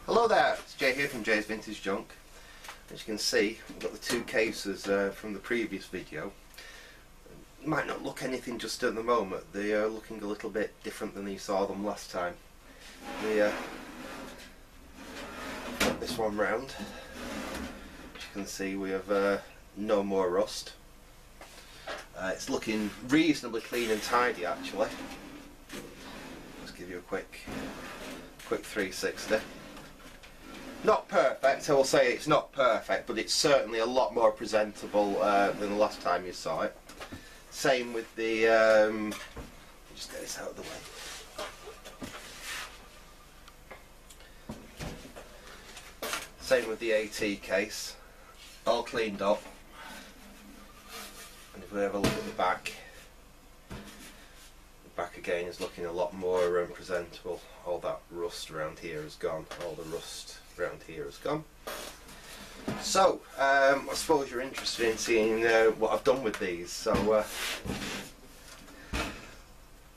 Hello there, it's Jay here from Jay's Vintage Junk. As you can see, we've got the two cases from the previous video. Might not look anything just at the moment, they are looking a little bit different than you saw them last time. We put this one round. As you can see, we have no more rust. It's looking reasonably clean and tidy actually. Let's give you a quick 360. Not perfect, I will say it's not perfect, but it's certainly a lot more presentable than the last time you saw it. Same with the, just get this out of the way. Same with the AT case, all cleaned up. And if we have a look at the back again is looking a lot more presentable. All that rust around here is gone, all the rust around here is gone. So, I suppose you're interested in seeing what I've done with these, so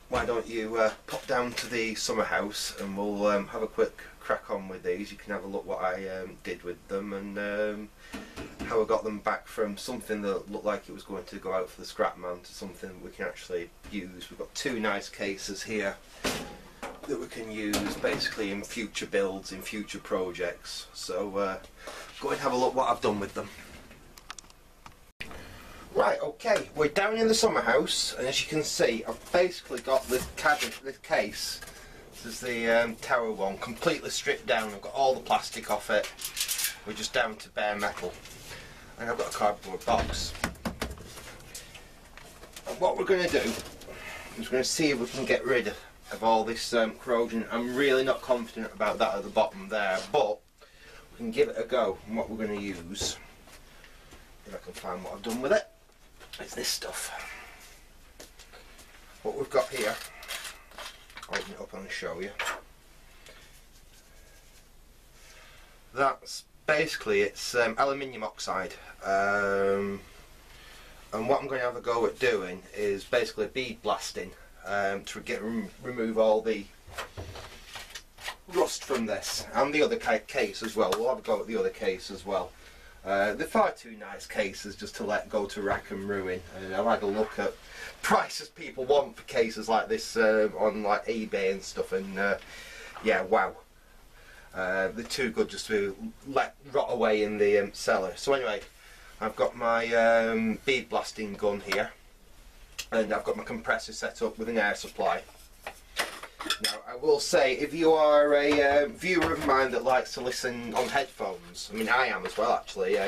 why don't you pop down to the summer house and we'll have a quick crack on with these. You can have a look what I did with them and how I got them back from something that looked like it was going to go out for the scrap man to something that we can actually use. We've got two nice cases here that we can use basically in future builds, in future projects. So go and have a look what I've done with them. Right, okay, we're down in the summer house, and as you can see, I've basically got this cabinet, this case. This is the tower one, completely stripped down. I've got all the plastic off it. We're just down to bare metal, and I've got a cardboard box. And what we're going to do is we're going to see if we can get rid of all this corrosion. I'm really not confident about that at the bottom there, but we can give it a go. And what we're going to use, if I can find what I've done with it, is this stuff. What we've got here, I'll open it up and show you. That's basically, it's aluminium oxide. And what I'm going to have a go at doing is basically bead blasting to remove all the rust from this, and the other case as well. We'll have a go at the other case as well. They're far too nice cases just to let go to rack and ruin. I've had a look at prices people want for cases like this on like eBay and stuff, and yeah, wow. They're too good just to let rot away in the cellar. So anyway, I've got my bead blasting gun here, and I've got my compressor set up with an air supply. Now I will say, if you are a viewer of mine that likes to listen on headphones, I mean I am as well actually,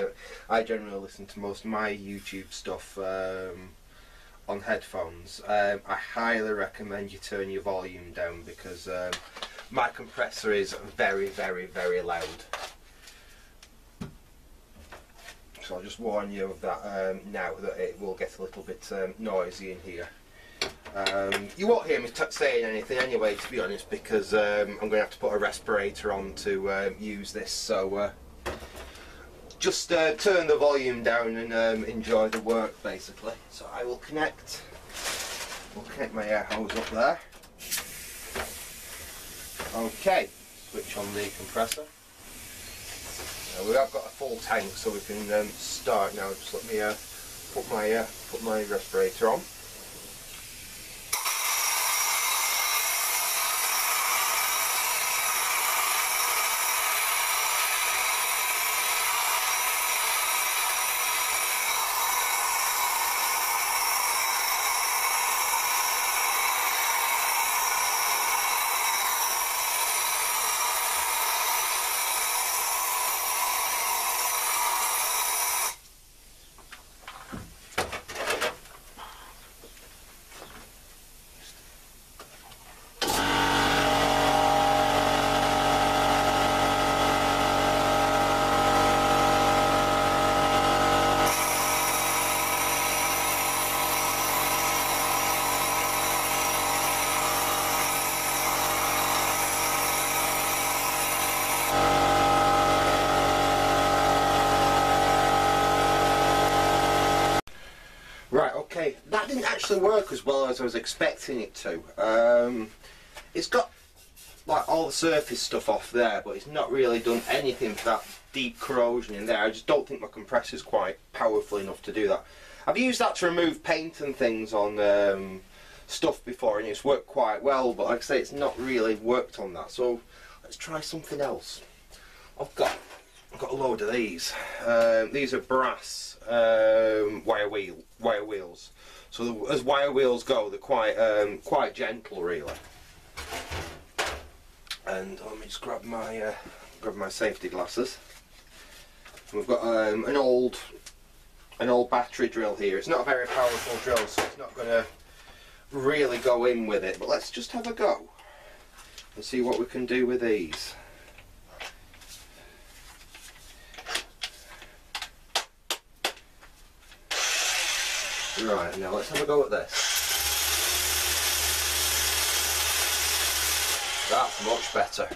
I generally listen to most of my YouTube stuff on headphones. I highly recommend you turn your volume down because my compressor is very, very, very loud. So I'll just warn you of that now, that it will get a little bit noisy in here. You won't hear me saying anything anyway, to be honest, because I'm going to have to put a respirator on to use this, so just turn the volume down and enjoy the work basically. So I will connect my air hose up there. Okay, switch on the compressor. We have got a full tank, so we can start now. Just let me put my respirator on. Right, okay, that didn't actually work as well as I was expecting it to. It's got like all the surface stuff off there, but it's not really done anything for that deep corrosion in there. I just don't think my compressor's quite powerful enough to do that. I've used that to remove paint and things on stuff before, and it's worked quite well, but like I say, it's not really worked on that. So let's try something else. I've got a load of these. These are brass wire wheels. So as wire wheels go, they're quite gentle, really. And let me just grab my safety glasses. We've got an old battery drill here. It's not a very powerful drill, so it's not going to really go in with it. But let's just have a go and see what we can do with these. Right, now let's have a go at this. That's much better.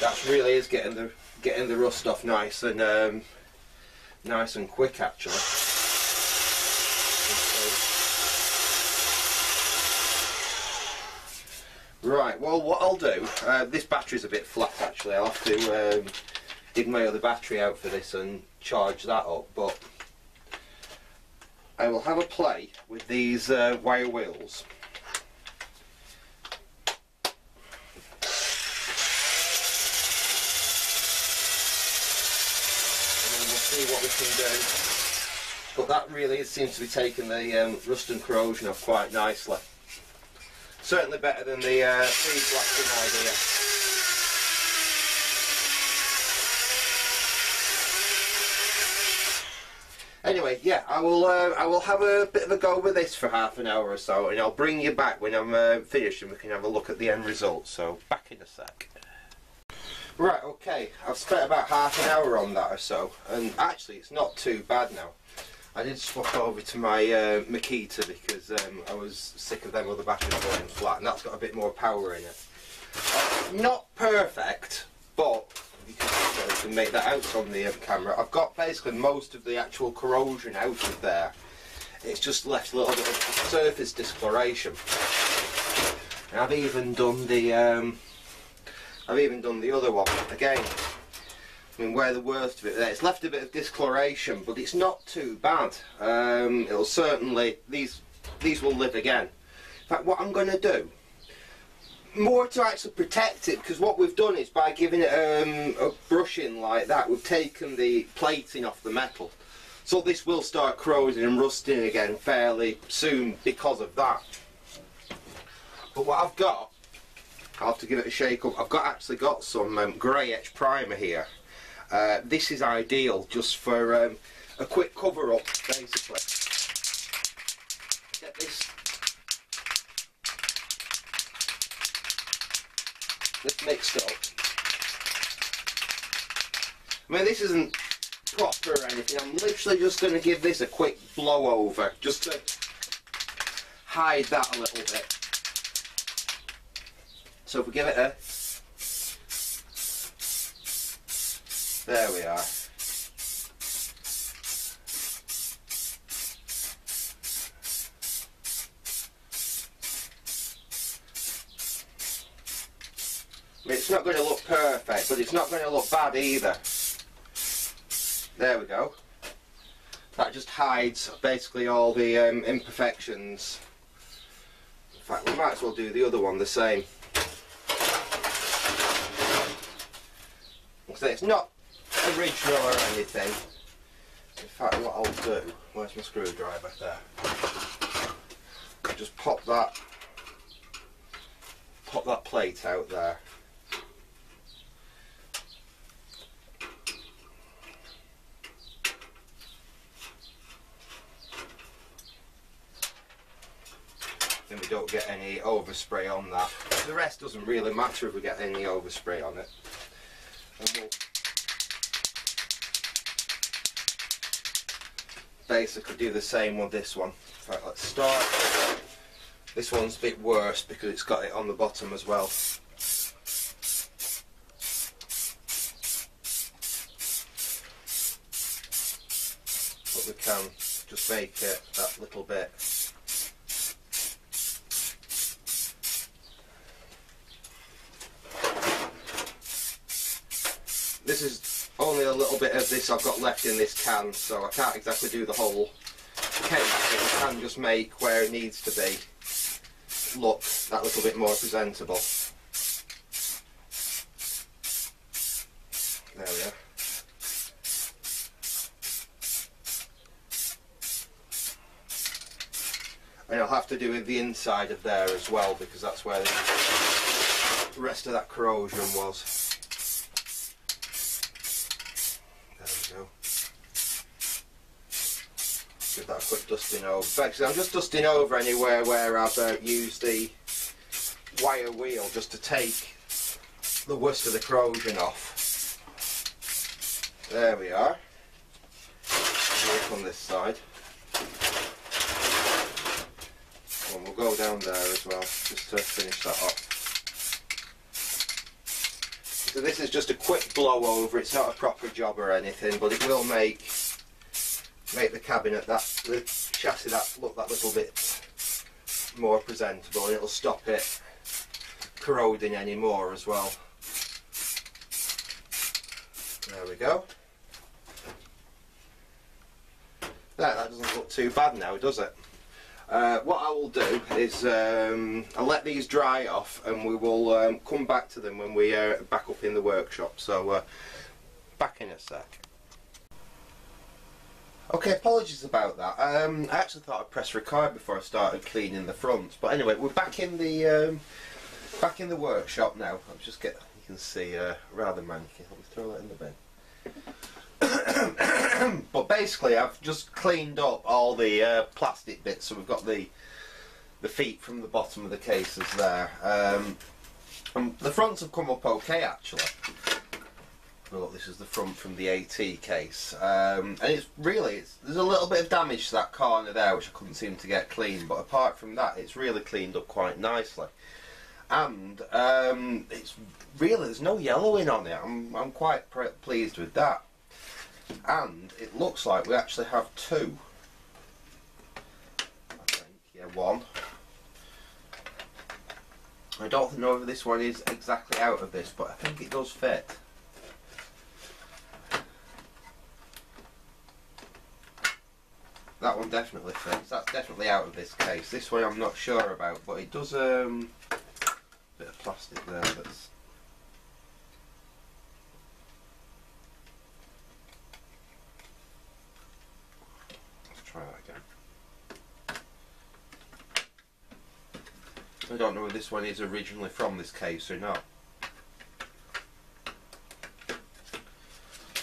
That really is getting the rust off nice and quick, actually. Right, well, what I'll do, this battery's a bit flat actually. I'll have to dig my other battery out for this and charge that up, but I will have a play with these wire wheels. See what we can do, but that really seems to be taking the rust and corrosion off quite nicely. Certainly better than the freeze blasting idea. Anyway, yeah, I will have a bit of a go with this for half an hour or so, and I'll bring you back when I'm finished and we can have a look at the end result. So back in a sec. Right, okay, I've spent about half an hour on that or so, and actually it's not too bad now. I did swap over to my Makita because I was sick of them other batteries going flat, and that's got a bit more power in it. Not perfect, but you can make that out on the camera. I've got basically most of the actual corrosion out of there. It's just left a little bit of surface discoloration. And I've even done the other one again. I mean, where the worst of it there. It's left a bit of discoloration, but it's not too bad. It'll certainly, these will live again. In fact, what I'm going to do, more to actually protect it, because what we've done is by giving it a brushing like that, we've taken the plating off the metal. So this will start corroding and rusting again fairly soon because of that. But what I've got, I'll have to give it a shake up. I've actually got some grey etch primer here. This is ideal just for a quick cover up, basically. Get this mixed up. I mean, this isn't proper or anything. I'm literally just going to give this a quick blow over just to hide that a little bit. So if we give it a... There we are. I mean, it's not going to look perfect, but it's not going to look bad either. There we go. That just hides basically all the imperfections. In fact, we might as well do the other one the same. So it's not original or anything. In fact, what I'll do, where's my screwdriver? There. I'll just pop that plate out there. Then we don't get any overspray on that. The rest doesn't really matter if we get any overspray on it. And we'll basically do the same with this one. In fact, let's start. This one's a bit worse because it's got it on the bottom as well. But we can just make it that little bit. This is only a little bit of this I've got left in this can, so I can't exactly do the whole cake, but you can just make where it needs to be look that little bit more presentable. There we are. And I'll have to do with the inside of there as well, because that's where the rest of that corrosion was. Give that a quick dusting over. So actually, I'm just dusting over anywhere where I've used the wire wheel just to take the worst of the corrosion off. There we are. Work on this side. And we'll go down there as well, just to finish that off. So this is just a quick blow over. It's not a proper job or anything, but it will make the cabinet, the chassis, that look that little bit more presentable, and it'll stop it corroding anymore as well. There we go. That doesn't look too bad now, does it? What I will do is I'll let these dry off, and we will come back to them when we are back up in the workshop. So back in a sec. Okay, apologies about that. I actually thought I'd press record before I started cleaning the front, but anyway, we're back in the workshop now. I'll just get, you can see, rather manky. Let me throw that in the bin. But basically, I've just cleaned up all the plastic bits, so we've got the feet from the bottom of the cases there. The fronts have come up okay, actually. Look, this is the front from the AT case, and there's a little bit of damage to that corner there which I couldn't seem to get clean, but apart from that it's really cleaned up quite nicely, and it's really, there's no yellowing on it. I'm quite pleased with that, and it looks like we actually have two, I think, yeah, one. I don't know if this one is exactly out of this, but I think it does fit. That one definitely fits. That's definitely out of this case. This one I'm not sure about, but it does a bit of plastic there that's... Let's try that again. I don't know if this one is originally from this case or not.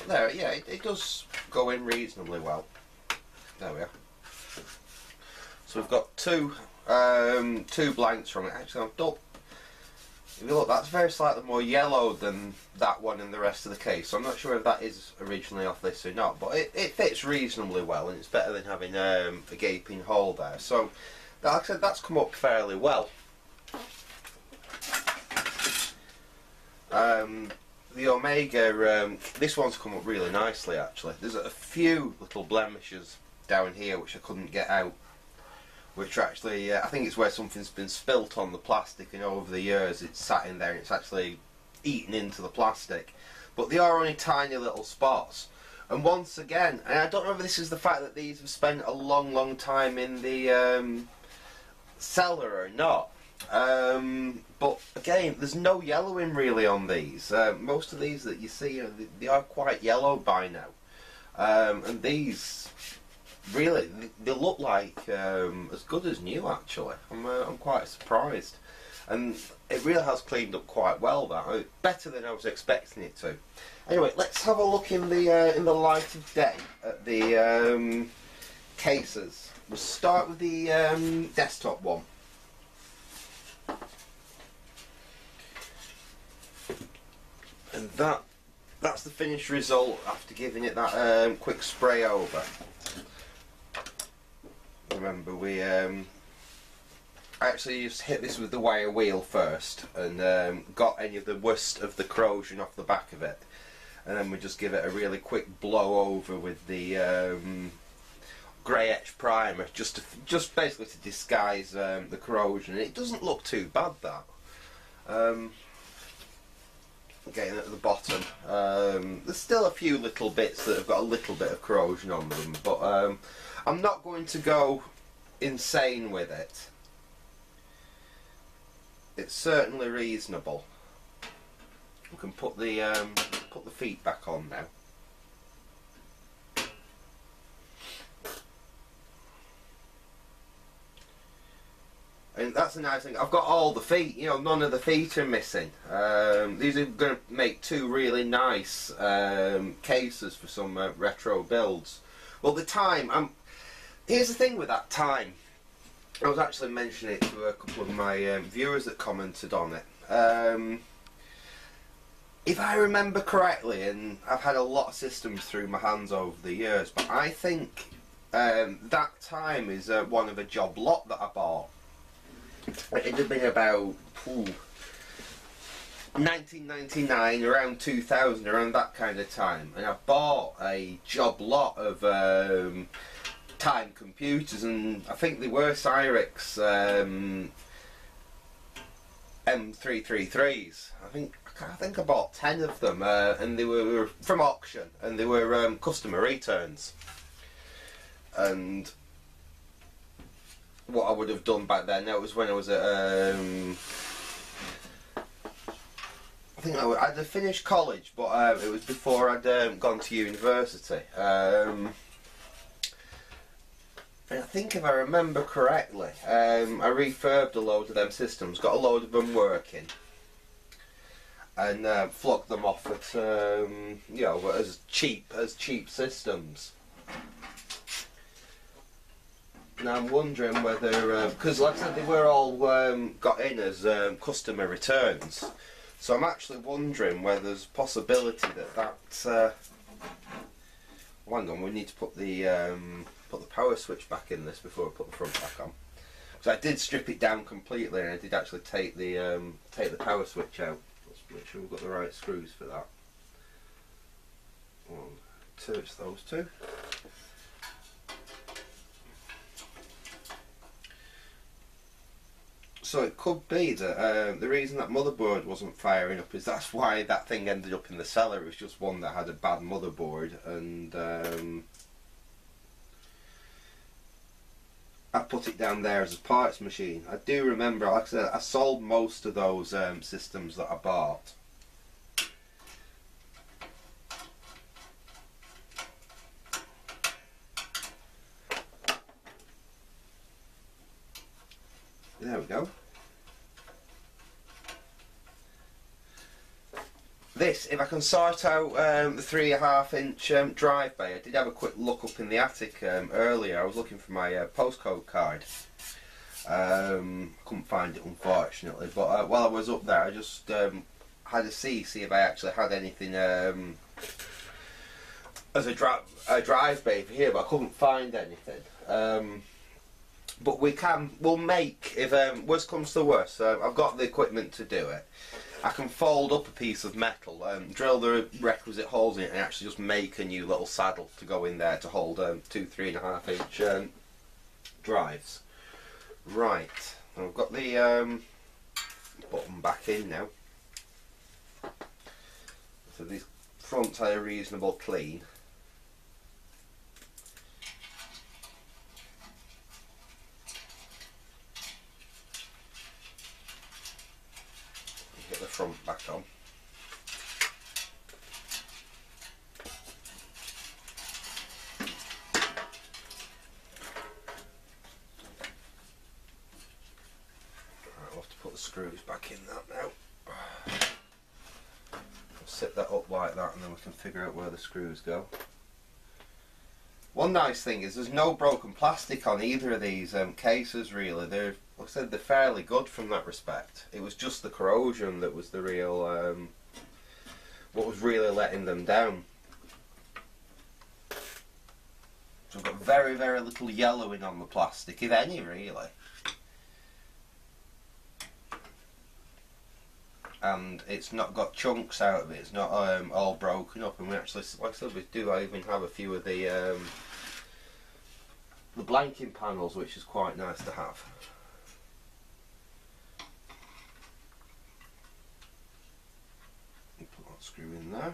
There, yeah, it does go in reasonably well. There we are. So we've got two blanks from it. Actually, I've done. If you look, that's very slightly more yellow than that one in the rest of the case. So I'm not sure if that is originally off this or not, but it fits reasonably well, and it's better than having a gaping hole there. So, like I said, that's come up fairly well. The Omega, this one's come up really nicely actually. There's a few little blemishes down here which I couldn't get out, which are actually, I think it's where something's been spilt on the plastic, and over the years it's sat in there and it's actually eaten into the plastic. But they are only tiny little spots, and once again, and I don't know if this is the fact that these have spent a long time in the cellar or not, but again, there's no yellowing really on these. Most of these that you see, they are quite yellow by now, and these really, they look like as good as new actually. I'm quite surprised, and it really has cleaned up quite well. That better than I was expecting it to. Anyway, let's have a look in the light of day at the cases. We'll start with the desktop one. And that's the finished result after giving it that quick spray over. remember we actually just hit this with the wire wheel first and got any of the worst of the corrosion off the back of it, and then we just give it a really quick blow over with the grey etch primer just basically to disguise the corrosion, and it doesn't look too bad, that. Getting at the bottom, there's still a few little bits that have got a little bit of corrosion on them, but I'm not going to go insane with it. It's certainly reasonable. We can put the feet back on now. And that's a nice thing. I've got all the feet, you know, none of the feet are missing. These are going to make two really nice cases for some retro builds. Well, the time, here's the thing with that time. I was actually mentioning it to a couple of my viewers that commented on it. If I remember correctly, and I've had a lot of systems through my hands over the years, but I think that time is one of a job lot that I bought. It had been about 1999, around 2000, around that kind of time, and I bought a job lot of time computers, and I think they were Cyrix M333s. I think I bought 10 of them, and they were from auction, and they were customer returns. And what I would have done back then, that was when I was at I think I'd have finished college, but it was before I'd gone to university. And I think if I remember correctly, I refurbed a load of them systems, got a load of them working, and flogged them off at you know, as cheap systems. Now I'm wondering whether, because like I said, they were all got in as customer returns, so I'm actually wondering whether there's a possibility that well, hang on, we need to put the power switch back in this before I put the front back on. So I did strip it down completely, and I did actually take the power switch out. Let's make sure we've got the right screws for that. 1, 2, it's those two. So it could be that the reason that motherboard wasn't firing up is that's why that thing ended up in the cellar. It was just one that had a bad motherboard, and I put it down there as a parts machine. I do remember, like I said, I sold most of those systems that I bought. There we go. This, if I can sort out the 3.5-inch drive bay. I did have a quick look up in the attic earlier. I was looking for my postcode card. Couldn't find it, unfortunately, but while I was up there I just had a see if I actually had anything as a drive bay for here, but I couldn't find anything. But we'll make, if worst comes to worst, I've got the equipment to do it. I can fold up a piece of metal, drill the requisite holes in it, and actually just make a new little saddle to go in there to hold 2 3.5-inch drives. Right, I've got the button back in now. So these fronts are reasonable clean. Get the front back on. Right, we'll have to put the screws back in that now. I'll set that up like that, and then we can figure out where the screws go. One nice thing is there's no broken plastic on either of these cases, really. They're, like I said, they're fairly good from that respect. It was just the corrosion that was the real, what was really letting them down. So I've got very, very little yellowing on the plastic, if any, really. And it's not got chunks out of it, it's not all broken up, and we actually, like I said, we do even have a few of the blanking panels, which is quite nice to have. Put that screw in there.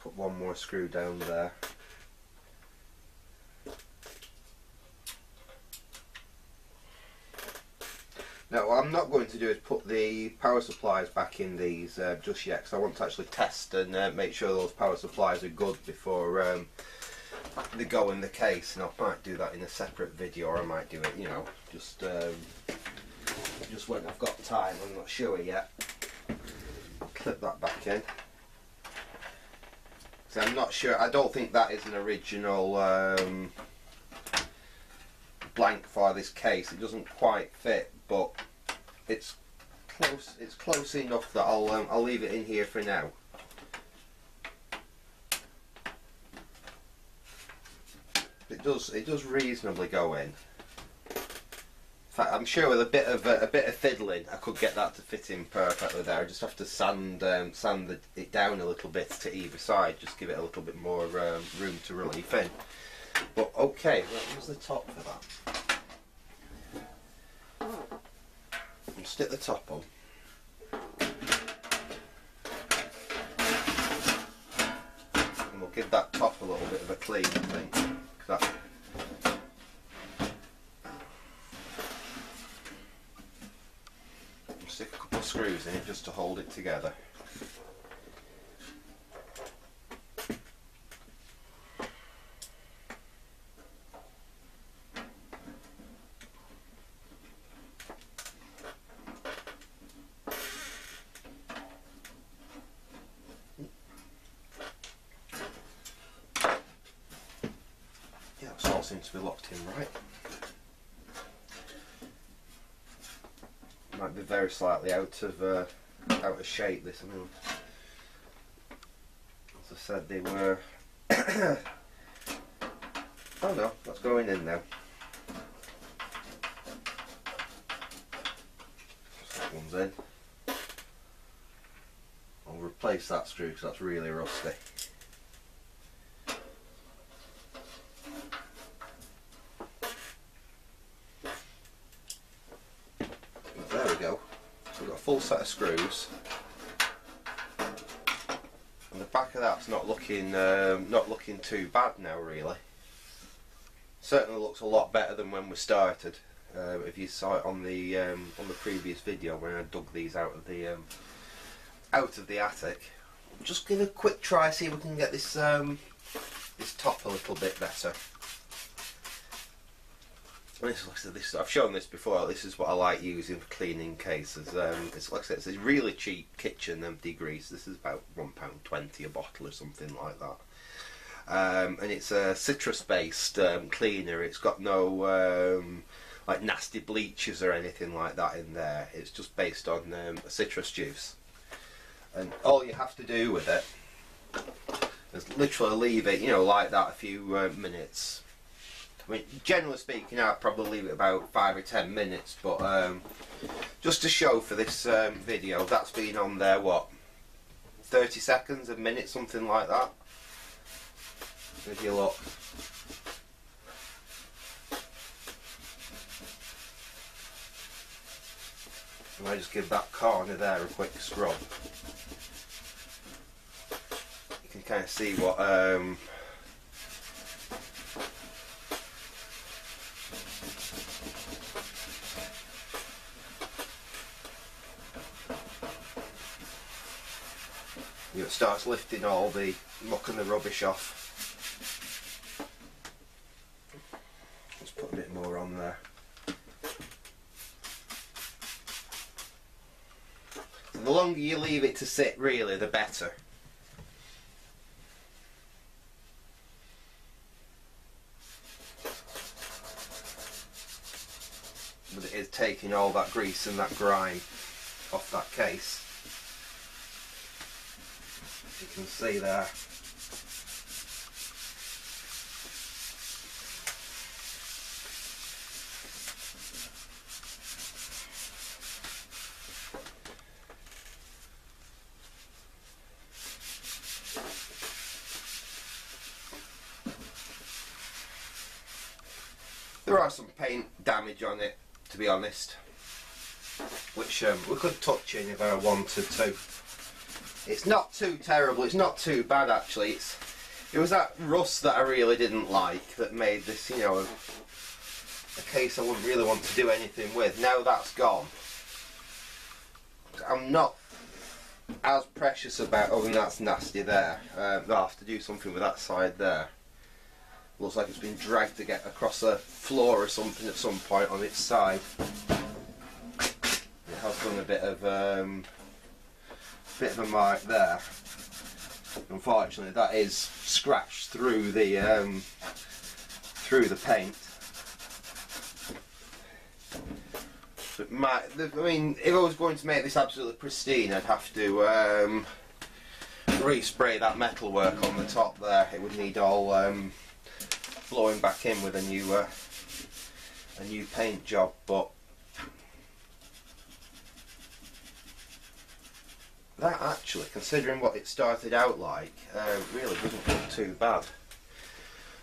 Put one more screw down there. Now what I'm not going to do is put the power supplies back in these just yet, because I want to actually test and make sure those power supplies are good before they go in the case, and I might do that in a separate video, or I might do it, you know, just when I've got time. I'm not sure yet. Clip that back in. So I'm not sure, I don't think that is an original blank for this case. It doesn't quite fit, but it's close enough that I'll leave it in here for now. It does reasonably go in. In fact, I'm sure with a bit of fiddling, I could get that to fit in perfectly there. I just have to sand it down a little bit to either side, just give it a little bit more room to relief in. But okay, what was the top for that? I'll stick the top on. And we'll give that top a little bit of a clean, I think. 'Cause that, stick a couple of screws in it just to hold it together. Yeah, this all seems to be locked in right. Might be very slightly out of shape. This, I mean, as I said, they were. Oh no, that's going in now. That one's in. I'll replace that screw because that's really rusty. There we go. So we've got a full set of screws, and the back of that's not looking too bad now, really. Certainly looks a lot better than when we started. If you saw it on the previous video when I dug these out of the attic. Just give it a quick try, see if we can get this this top a little bit better. I've shown this before. This is what I like using for cleaning cases. It's like I said, it's a really cheap kitchen degrease. This is about £1.20 a bottle or something like that. And it's a citrus-based cleaner. It's got no like nasty bleaches or anything like that in there. It's just based on citrus juice. And all you have to do with it is literally leave it, you know, like that a few minutes. I mean, generally speaking, I'd probably leave it about 5 or 10 minutes, but just to show for this video, that's been on there, what, 30 seconds, a minute, something like that. If you look. And I just give that corner there a quick scrub. You can kind of see what it starts lifting all the muck and the rubbish off. Let's put a bit more on there. And the longer you leave it to sit, really, the better. but it is taking all that grease and that grime off that case. As you can see there. There are some paint damage on it, to be honest, which we could touch in if I wanted to. It's not too terrible, it's not too bad actually. It was that rust that I really didn't like that made this, you know, a case I wouldn't really want to do anything with. Now that's gone, I'm not as precious about, oh, and that's nasty there. I'll have to do something with that side there. Looks like it's been dragged to get across a floor or something at some point on its side. It has done a bit of a mark there. Unfortunately, that is scratched through the paint. So it might, I mean, if I was going to make this absolutely pristine, I'd have to respray that metalwork on the top there. It would need all flowing back in with a new paint job, but that actually, considering what it started out like, really doesn't look too bad.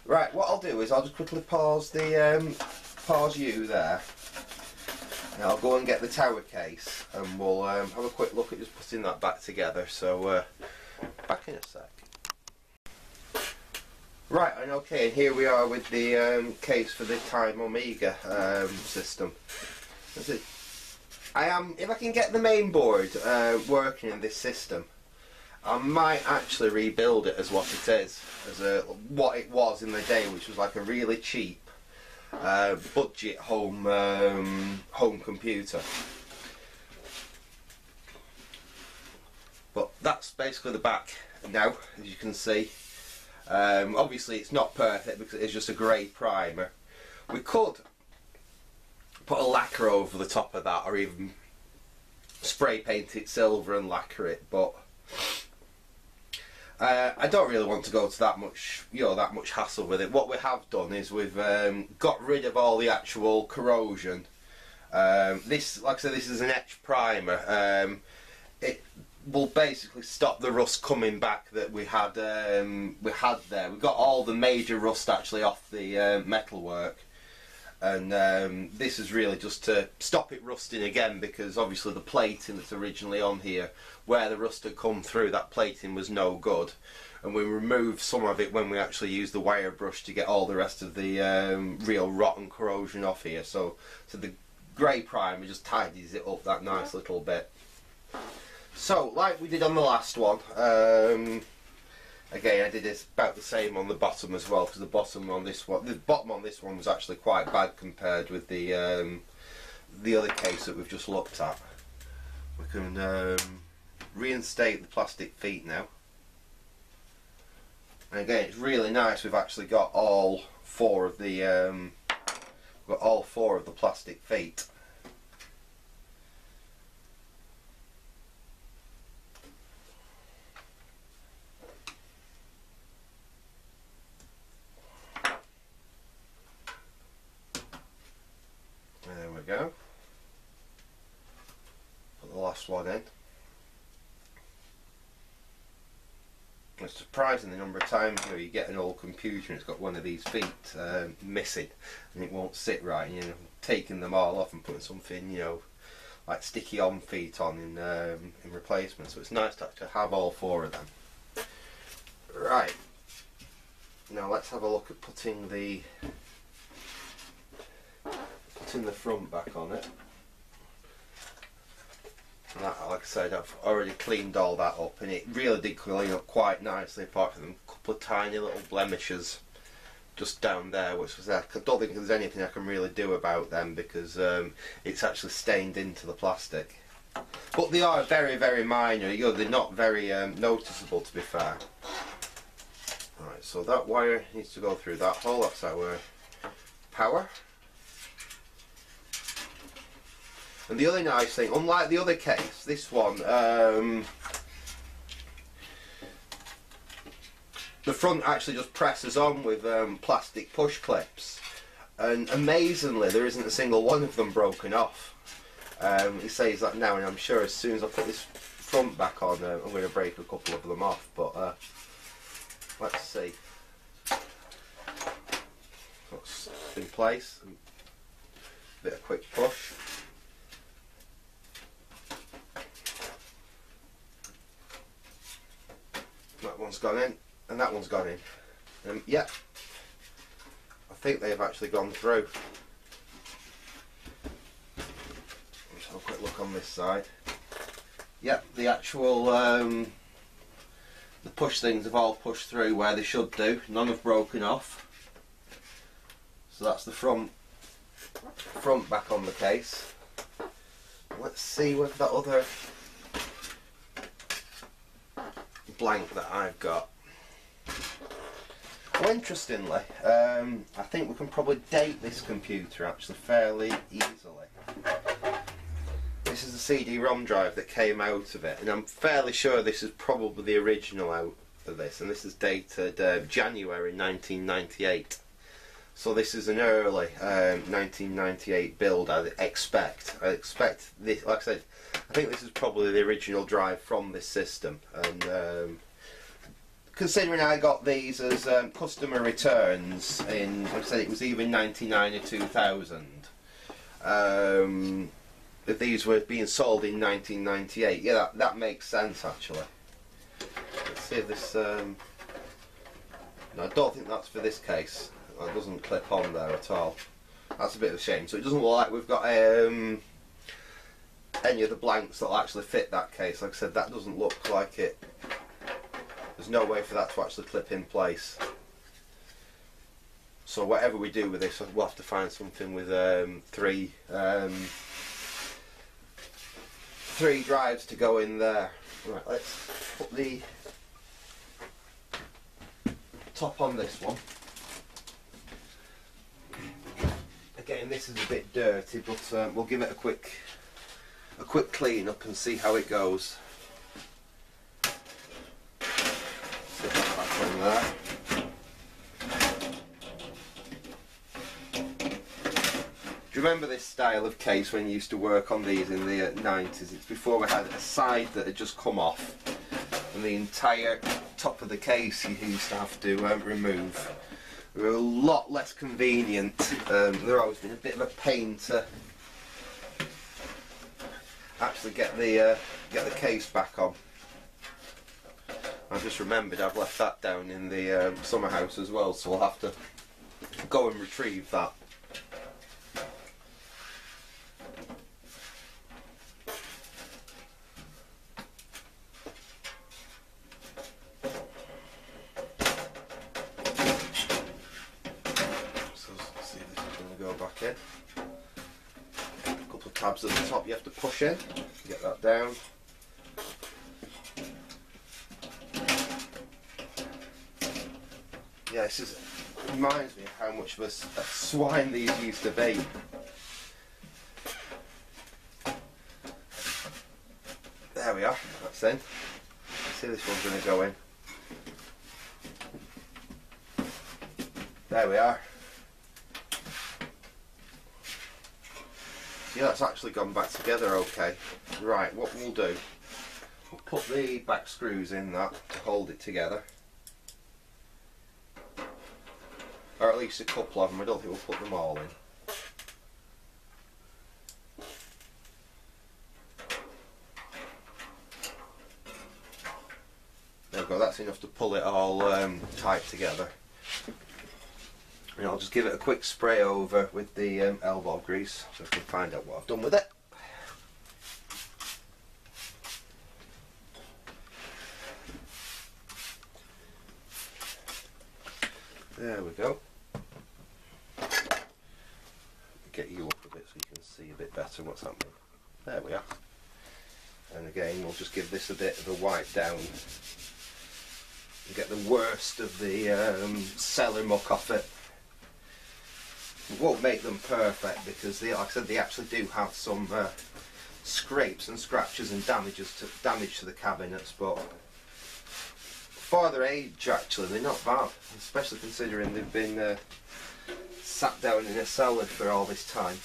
Right, what I'll do is I'll just quickly pause you there, and I'll go and get the tower case, and we'll have a quick look at just putting that back together. So back in a sec. Right, and okay, here we are with the case for the Time Omega system. If I can get the main board working in this system, I might actually rebuild it as what it is, as what it was in the day, which was like a really cheap budget home computer. But that's basically the back now, as you can see. Obviously it's not perfect because it's just a grey primer. We could put a lacquer over the top of that, or even spray paint it silver and lacquer it, but I don't really want to go to that much, that much hassle with it. What we have done is we've got rid of all the actual corrosion. This, like I said, this is an etch primer. It will basically stop the rust coming back that we had there. We got all the major rust actually off the metalwork, and this is really just to stop it rusting again, because obviously the plating that's originally on here, where the rust had come through, that plating was no good, and we removed some of it when we actually used the wire brush to get all the rest of the real rotten corrosion off here. So the grey primer just tidies it up that nice little bit. So, like we did on the last one, again I did this about the same on the bottom as well, because the bottom on this one was actually quite bad compared with the other case that we've just looked at. We can reinstate the plastic feet now, and again it's really nice. We've actually got all four of the plastic feet. There we go. Put the last one in. It's surprising the number of times you get an old computer and it's got one of these feet missing, and it won't sit right. Taking them all off and putting something, like sticky on feet on in replacement. So it's nice to actually have all four of them. Right. Now let's have a look at putting the front back on it. And that, like I said, I've already cleaned all that up, and it really did clean up quite nicely, apart from a couple of tiny little blemishes just down there, which was there. I don't think there's anything I can really do about them, because it's actually stained into the plastic. But they are very, very minor. They're not very noticeable, to be fair. Alright, so that wire needs to go through that hole. That's our power. And the other nice thing, unlike the other case, this one, the front actually just presses on with plastic push clips, and amazingly there isn't a single one of them broken off. He says that now, and I'm sure as soon as I put this front back on, I'm going to break a couple of them off, but let's see. That's in place. Bit of quick push. That one's gone in, and that one's gone in. Yeah, I think they have actually gone through. Let's have a quick look on this side. Yep, the actual the push things have all pushed through where they should do. None have broken off. So that's the front back on the case. Let's see with that other blank that I've got. Well, interestingly, I think we can probably date this computer actually fairly easily. This is the CD-ROM drive that came out of it, and I'm fairly sure this is probably the original out of this, and this is dated January 1998. So this is an early 1998 build, I expect. I expect this, like I said, I think this is probably the original drive from this system, and considering I got these as customer returns in, like I said, it was either 99 or 2000. If these were being sold in 1998, yeah, that makes sense actually. Let's see if this. No, I don't think that's for this case. That doesn't clip on there at all. That's a bit of a shame. So it doesn't look like we've got any of the blanks that'll actually fit that case. Like I said, that doesn't look like it. There's no way for that to actually clip in place. So whatever we do with this, we'll have to find something with three drives to go in there. Right, let's put the top on this one. Again, this is a bit dirty, but we'll give it a quick clean up and see how it goes. Put that back on there. Do you remember this style of case when you used to work on these in the 90s? It's before we had a side that had just come off, and the entire top of the case you used to have to remove. They were a lot less convenient. They're always been a bit of a pain to actually get the case back on. I just remembered I've left that down in the summer house as well, so I'll have to go and retrieve that. Back in. A couple of tabs at the top you have to push in, get that down. Yeah, this reminds me of how much of a swine these used to be. There we are, that's in. Let's see, this one's going to go in. There we are. Yeah, that's actually gone back together okay. Right, what we'll do, we'll put the back screws in that to hold it together. Or at least a couple of them, I don't think we'll put them all in. There we go, that's enough to pull it all tight together. And I'll just give it a quick spray over with the elbow grease so I can find out what I've done with it. There we go. Get you up a bit so you can see a bit better what's happening. There we are. And again, we'll just give this a bit of a wipe down and get the worst of the cellar muck off it. It won't make them perfect because, they, like I said, they actually do have some scrapes and scratches and damage to the cabinets, but for their age, actually, they're not bad, especially considering they've been sat down in a cellar for all this time.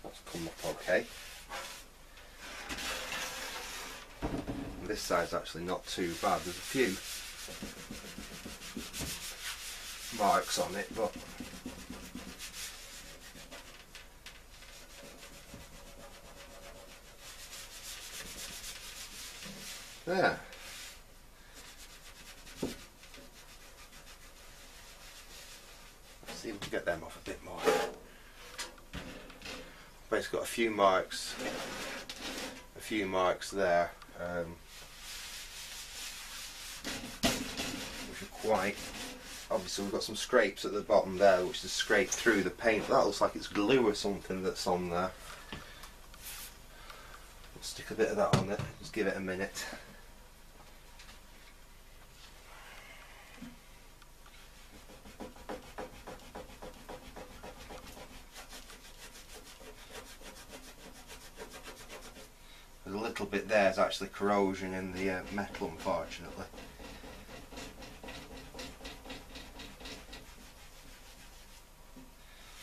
That's come up okay. And this side's actually not too bad. There's a few marks on it, but there. Let's see if we can get them off a bit more. But it's got a few marks there, which are quite. Obviously we've got some scrapes at the bottom there, which is scraped through the paint. That looks like it's glue or something that's on there. We'll stick a bit of that on it, just give it a minute. There's a little bit there, is actually corrosion in the metal, unfortunately.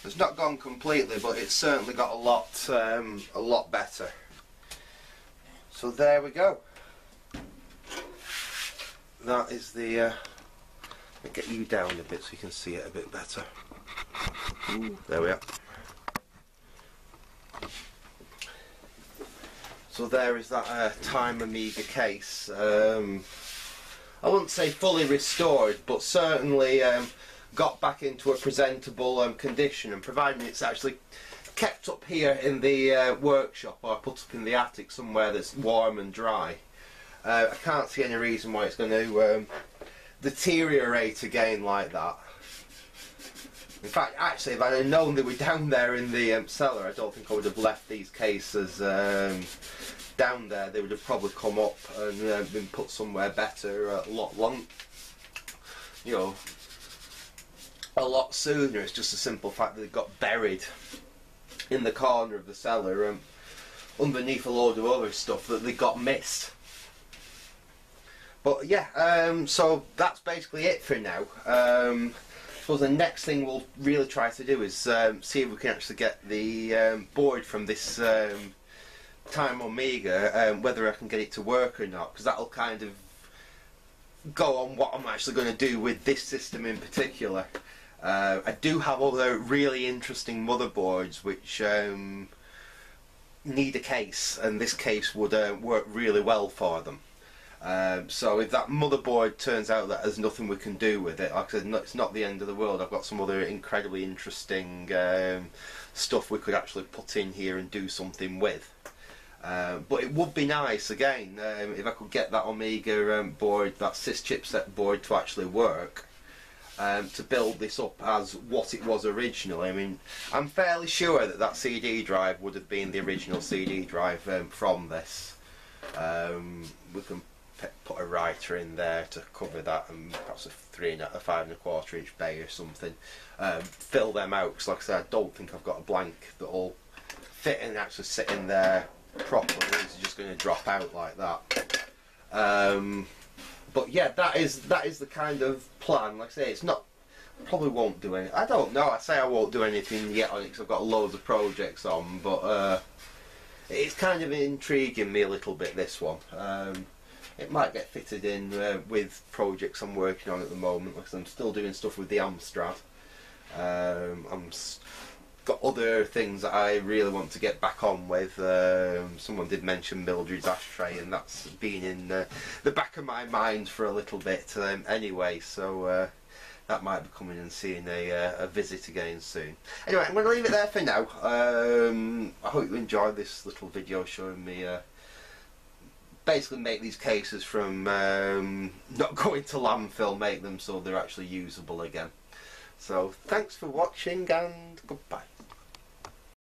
It's not gone completely, but it's certainly got a lot better. So there we go. That is the. Let me get you down a bit so you can see it a bit better. Ooh, there we are. So there is that Time Amiga case. I wouldn't say fully restored, but certainly got back into a presentable condition, and providing it's actually kept up here in the workshop or put up in the attic somewhere that's warm and dry, I can't see any reason why it's going to deteriorate again like that. In fact, actually, if I had known they were down there in the cellar, I don't think I would have left these cases down there. They would have probably come up and been put somewhere better a lot sooner. It's just a simple fact that they got buried in the corner of the cellar underneath a load of other stuff that they got missed. But yeah, so that's basically it for now. So the next thing we'll really try to do is see if we can actually get the board from this Time Amiga, whether I can get it to work or not, because that'll kind of go on what I'm actually going to do with this system in particular. I do have other really interesting motherboards which need a case, and this case would work really well for them. So if that motherboard turns out that there's nothing we can do with it, like I said, it's not the end of the world. I've got some other incredibly interesting stuff we could actually put in here and do something with. But it would be nice, again, if I could get that Amiga board, that SYS chipset board, to actually work, to build this up as what it was originally. I mean, I'm fairly sure that that CD drive would have been the original CD drive from this. We can put a writer in there to cover that, and perhaps a 5 1/4 inch bay or something. Fill them out, because like I said, I don't think I've got a blank that'll fit and actually sit in there properly. It's just going to drop out like that. But yeah, that is the kind of plan. Like I say, it's not, probably won't do any. I don't know. I say I won't do anything yet on it because I've got loads of projects on, but it's kind of intriguing me a little bit, this one. It might get fitted in with projects I'm working on at the moment, because I'm still doing stuff with the Amstrad. Got other things that I really want to get back on with. Someone did mention Mildred's ashtray, and that's been in the back of my mind for a little bit anyway, so that might be coming and seeing a visit again soon. Anyway, I'm going to leave it there for now. I hope you enjoyed this little video showing me basically make these cases from not going to landfill, make them so they're actually usable again. So thanks for watching, and goodbye.